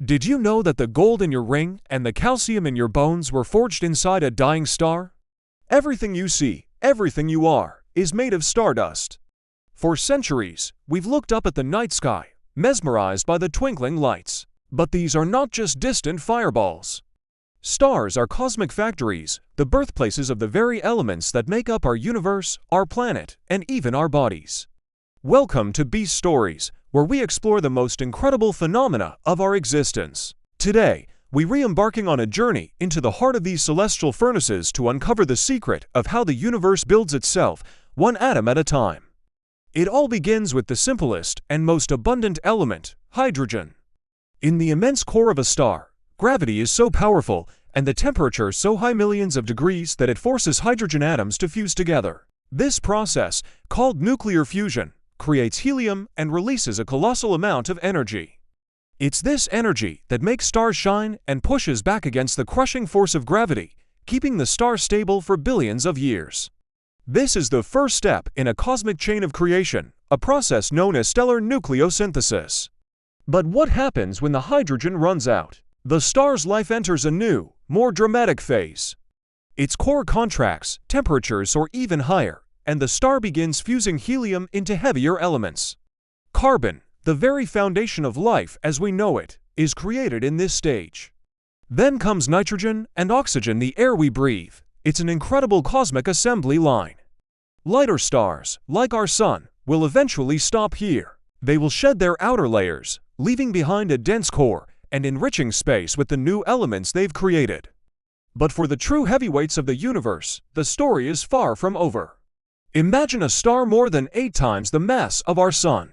Did you know that the gold in your ring and the calcium in your bones were forged inside a dying star? Everything you see, everything you are, is made of stardust. For centuries, we've looked up at the night sky, mesmerized by the twinkling lights. But these are not just distant fireballs. Stars are cosmic factories, the birthplaces of the very elements that make up our universe, our planet, and even our bodies. Welcome to Beast Stories, where we explore the most incredible phenomena of our existence. Today, we re-embarking on a journey into the heart of these celestial furnaces to uncover the secret of how the universe builds itself, one atom at a time. It all begins with the simplest and most abundant element, hydrogen. In the immense core of a star, gravity is so powerful and the temperature so high, millions of degrees, that it forces hydrogen atoms to fuse together. This process, called nuclear fusion, creates helium and releases a colossal amount of energy. It's this energy that makes stars shine and pushes back against the crushing force of gravity, keeping the star stable for billions of years. This is the first step in a cosmic chain of creation, a process known as stellar nucleosynthesis. But what happens when the hydrogen runs out? The star's life enters a new, more dramatic phase. Its core contracts, temperatures soar even higher, and the star begins fusing helium into heavier elements. Carbon, the very foundation of life as we know it, is created in this stage. Then comes nitrogen and oxygen, the air we breathe. It's an incredible cosmic assembly line. Lighter stars, like our Sun, will eventually stop here. They will shed their outer layers, leaving behind a dense core and enriching space with the new elements they've created. But for the true heavyweights of the universe, the story is far from over. Imagine a star more than 8 times the mass of our Sun.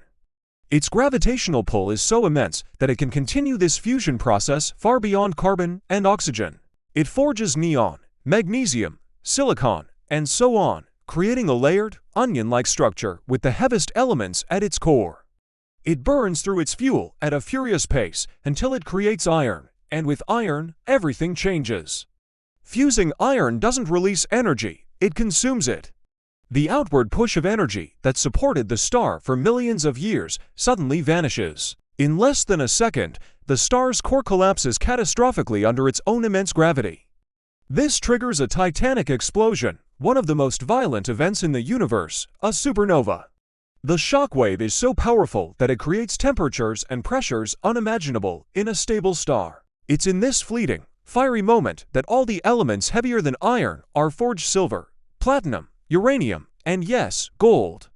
Its gravitational pull is so immense that it can continue this fusion process far beyond carbon and oxygen. It forges neon, magnesium, silicon, and so on, creating a layered, onion-like structure with the heaviest elements at its core. It burns through its fuel at a furious pace until it creates iron, and with iron, everything changes. Fusing iron doesn't release energy, it consumes it. The outward push of energy that supported the star for millions of years suddenly vanishes. In less than a second, the star's core collapses catastrophically under its own immense gravity. This triggers a titanic explosion, one of the most violent events in the universe, a supernova. The shockwave is so powerful that it creates temperatures and pressures unimaginable in a stable star. It's in this fleeting, fiery moment that all the elements heavier than iron are forged: silver, platinum, uranium, and yes, gold.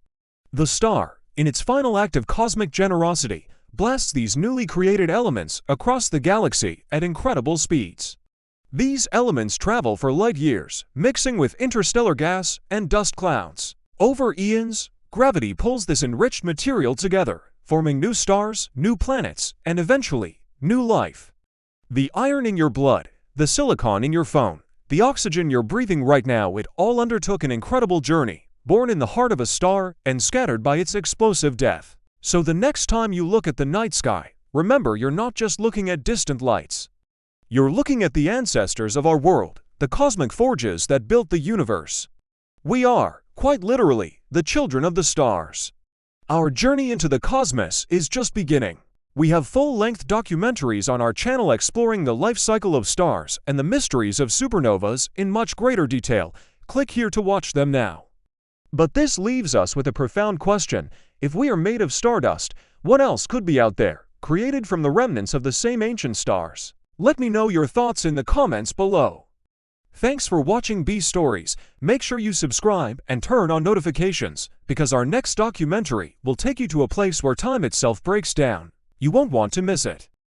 The star, in its final act of cosmic generosity, blasts these newly created elements across the galaxy at incredible speeds. These elements travel for light years, mixing with interstellar gas and dust clouds. Over eons, gravity pulls this enriched material together, forming new stars, new planets, and eventually, new life. The iron in your blood, the silicon in your phone, the oxygen you're breathing right now, it all undertook an incredible journey, born in the heart of a star and scattered by its explosive death. So the next time you look at the night sky, remember you're not just looking at distant lights. You're looking at the ancestors of our world, the cosmic forges that built the universe. We are, quite literally, the children of the stars. Our journey into the cosmos is just beginning. We have full-length documentaries on our channel exploring the life cycle of stars and the mysteries of supernovas in much greater detail. Click here to watch them now. But this leaves us with a profound question. If we are made of stardust, what else could be out there, created from the remnants of the same ancient stars? Let me know your thoughts in the comments below. Thanks for watching Beast Stories. Make sure you subscribe and turn on notifications, because our next documentary will take you to a place where time itself breaks down. You won't want to miss it.